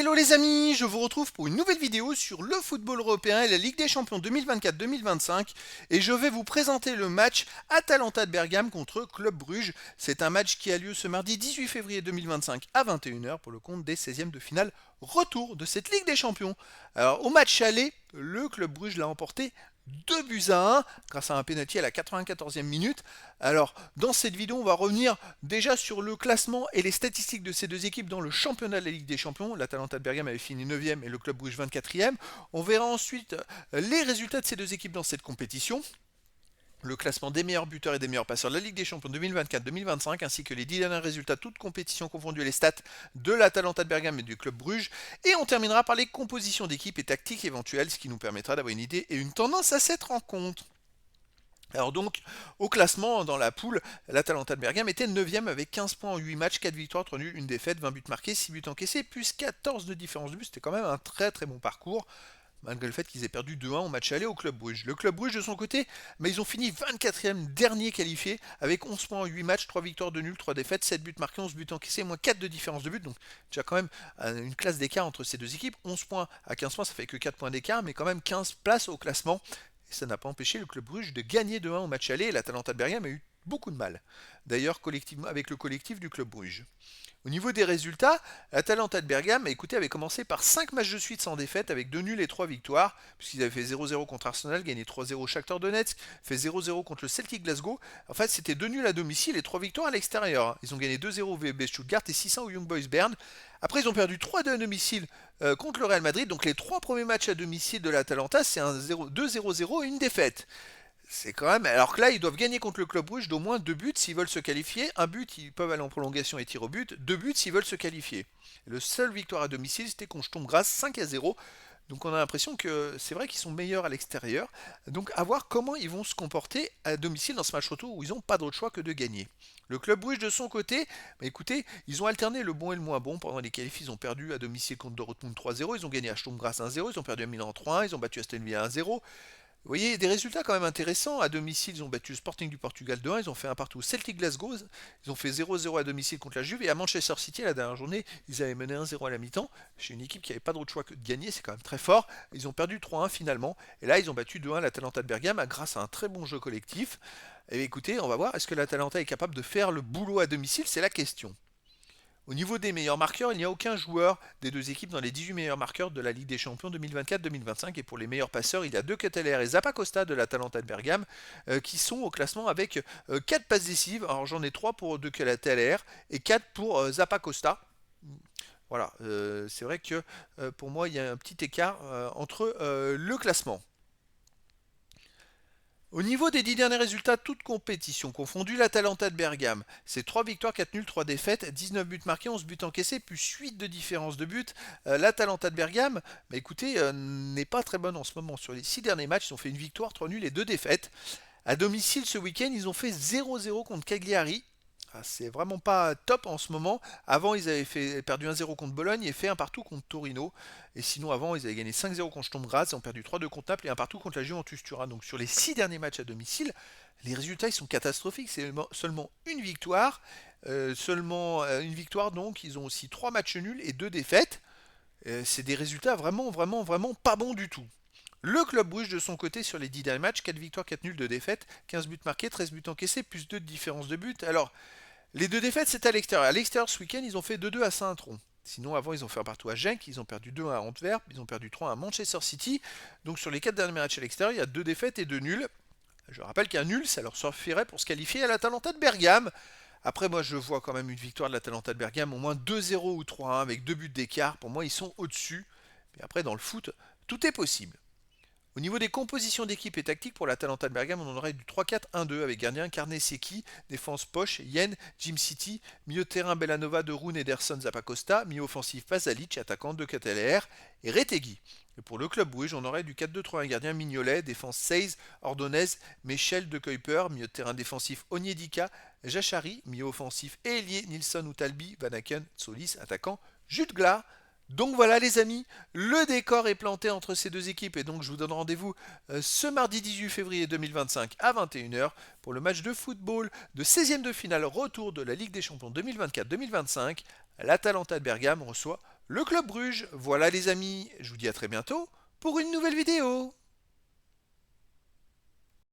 Hello les amis, je vous retrouve pour une nouvelle vidéo sur le football européen et la Ligue des Champions 2024-2025 et je vais vous présenter le match Atalanta de Bergame contre Club Bruges. C'est un match qui a lieu ce mardi 18 février 2025 à 21h pour le compte des 16e de finale retour de cette Ligue des Champions. Alors au match aller, le Club Bruges l'a emporté 2 buts à 1 grâce à un pénalty à la 94e minute. Alors, dans cette vidéo, on va revenir déjà sur le classement et les statistiques de ces deux équipes dans le championnat de la Ligue des Champions. L'Atalanta de Bergame avait fini 9e et le Club Bruges 24e. On verra ensuite les résultats de ces deux équipes dans cette compétition, le classement des meilleurs buteurs et des meilleurs passeurs de la Ligue des Champions 2024-2025, ainsi que les 10 derniers résultats, toutes compétitions confondues, et les stats de l'Atalanta de Bergame et du Club Bruges. Et on terminera par les compositions d'équipes et tactiques éventuelles, ce qui nous permettra d'avoir une idée et une tendance à cette rencontre. Alors donc, au classement, dans la poule, l'Atalanta de Bergame était 9e avec 15 points en 8 matchs, 4 victoires, 3 nuls, 1 défaite, 20 buts marqués, 6 buts encaissés, plus 14 de différence de but. C'était quand même un très très bon parcours, malgré le fait qu'ils aient perdu 2-1 au match aller au Club Bruges. Le Club Bruges, de son côté, ils ont fini 24e dernier qualifié, avec 11 points en 8 matchs, 3 victoires, 2 nuls, 3 défaites, 7 buts marqués, 11 buts encaissés, moins 4 de différence de but. Donc déjà quand même une classe d'écart entre ces deux équipes. 11 points à 15 points, ça fait que 4 points d'écart, mais quand même 15 places au classement. Et ça n'a pas empêché le Club Bruges de gagner 2-1 au match aller, et l'Atalanta de Bergame a eu beaucoup de mal. D'ailleurs, collectivement avec le collectif du Club Bruges. Au niveau des résultats, l'Atalanta de Bergame, écoutez, avait commencé par 5 matchs de suite sans défaite avec 2 nuls et 3 victoires, puisqu'ils avaient fait 0-0 contre Arsenal, gagné 3-0 au Shakhtar Donetsk, fait 0-0 contre le Celtic Glasgow. En fait, c'était 2 nuls à domicile et 3 victoires à l'extérieur. Ils ont gagné 2-0 au VfB Stuttgart et 600 au Young Boys Bern. Après, ils ont perdu 3-2 à domicile contre le Real Madrid. Donc les 3 premiers matchs à domicile de l'Atalanta, c'est un 2-0-0 et une défaite. C'est quand même. Alors que là, ils doivent gagner contre le Club Rouge d'au moins 2 buts s'ils veulent se qualifier. Un but, ils peuvent aller en prolongation et tirer au but. 2 buts s'ils veulent se qualifier. Le seul victoire à domicile, c'était contre Sturm 5-0. Donc on a l'impression que c'est vrai qu'ils sont meilleurs à l'extérieur. Donc à voir comment ils vont se comporter à domicile dans ce match retour où ils n'ont pas d'autre choix que de gagner. Le Club Bruges de son côté, écoutez, ils ont alterné le bon et le moins bon. Pendant les qualifs, ils ont perdu à domicile contre Dortmund 3-0. Ils ont gagné à Sturm 1-0. Ils ont perdu à Milan 3-1. Ils ont battu Aston Villa 1-0. Vous voyez, des résultats quand même intéressants. À domicile, ils ont battu le Sporting du Portugal 2-1, ils ont fait un partout au Celtic Glasgow, ils ont fait 0-0 à domicile contre la Juve, et à Manchester City, la dernière journée, ils avaient mené 1-0 à la mi-temps, chez une équipe qui n'avait pas d'autre choix que de gagner, c'est quand même très fort. Ils ont perdu 3-1 finalement, et là, ils ont battu 2-1 l'Atalanta de Bergame grâce à un très bon jeu collectif. Et écoutez, on va voir, est-ce que l'Atalanta est capable de faire le boulot à domicile? C'est la question. Au niveau des meilleurs marqueurs, il n'y a aucun joueur des deux équipes dans les 18 meilleurs marqueurs de la Ligue des Champions 2024-2025. Et pour les meilleurs passeurs, il y a deux Ketelaere et Zappacosta de l'Atalanta de Bergame qui sont au classement avec 4 passes décisives. Alors j'en ai 3 pour deux Ketelaere et 4 pour Zappacosta. Voilà, c'est vrai que pour moi, il y a un petit écart entre le classement. Au niveau des 10 derniers résultats, toutes compétitions confondues, l'Atalanta de Bergame, c'est 3 victoires, 4 nuls, 3 défaites, 19 buts marqués, 11 buts encaissés, plus 8 de différence de but. L'Atalanta de Bergame, écoutez, n'est pas très bonne en ce moment. Sur les 6 derniers matchs, ils ont fait une victoire, 3 nuls et 2 défaites. À domicile ce week-end, ils ont fait 0-0 contre Cagliari. Ah, c'est vraiment pas top en ce moment. Avant, ils avaient perdu 1-0 contre Bologne et fait un partout contre Torino. Et sinon, avant, ils avaient gagné 5-0 contre Sturm Graz, ils ont perdu 3-2 contre Naples et un partout contre la Juventus Turin. Donc sur les 6 derniers matchs à domicile, les résultats ils sont catastrophiques. C'est seulement une victoire. Seulement une victoire, donc ils ont aussi 3 matchs nuls et 2 défaites. C'est des résultats vraiment, vraiment, vraiment pas bons du tout. Le Club Bruges de son côté sur les 10 derniers matchs, 4 victoires, 4 nuls, 2 défaites, 15 buts marqués, 13 buts encaissés, plus 2 de différence de but. Alors, les 2 défaites, c'est à l'extérieur. À l'extérieur, ce week-end, ils ont fait 2-2 à Saint-Tron. Sinon, avant, ils ont fait un partout à Genk, ils ont perdu 2-1 à Antwerp, ils ont perdu 3-1 à Manchester City. Donc, sur les 4 derniers matchs à l'extérieur, il y a 2 défaites et 2 nuls. Je rappelle qu'un nul, ça leur suffirait pour se qualifier à l'Atalanta de Bergame. Après, moi, je vois quand même une victoire de l'Atalanta de Bergame, au moins 2-0 ou 3-1 avec 2 buts d'écart. Pour moi, ils sont au-dessus. Mais après, dans le foot, tout est possible. Au niveau des compositions d'équipe et tactiques pour l'Atalanta de Bergame, on en aurait du 3-4-1-2 avec gardien Carnesecchi, défense Poche, Yen, Jim City, milieu de terrain Bellanova, De Roon, Ederson, Zappacosta, milieu offensif Pasalic, attaquant de Ketelaere et Retegui. Et pour le club Bruges, on aurait du 4-2-3-1 gardien Mignolet, défense Seiz, Ordonez, Michel de Kuiper, milieu de terrain défensif Onyedika, Jachari, milieu offensif Elie, Nilsson ou Talbi, Vanaken, Solis, attaquant Jude Glas. Donc voilà les amis, le décor est planté entre ces deux équipes et donc je vous donne rendez-vous ce mardi 18 février 2025 à 21h pour le match de football de 16e de finale retour de la Ligue des Champions 2024-2025. L'Atalanta de Bergame reçoit le Club Bruges. Voilà les amis, je vous dis à très bientôt pour une nouvelle vidéo.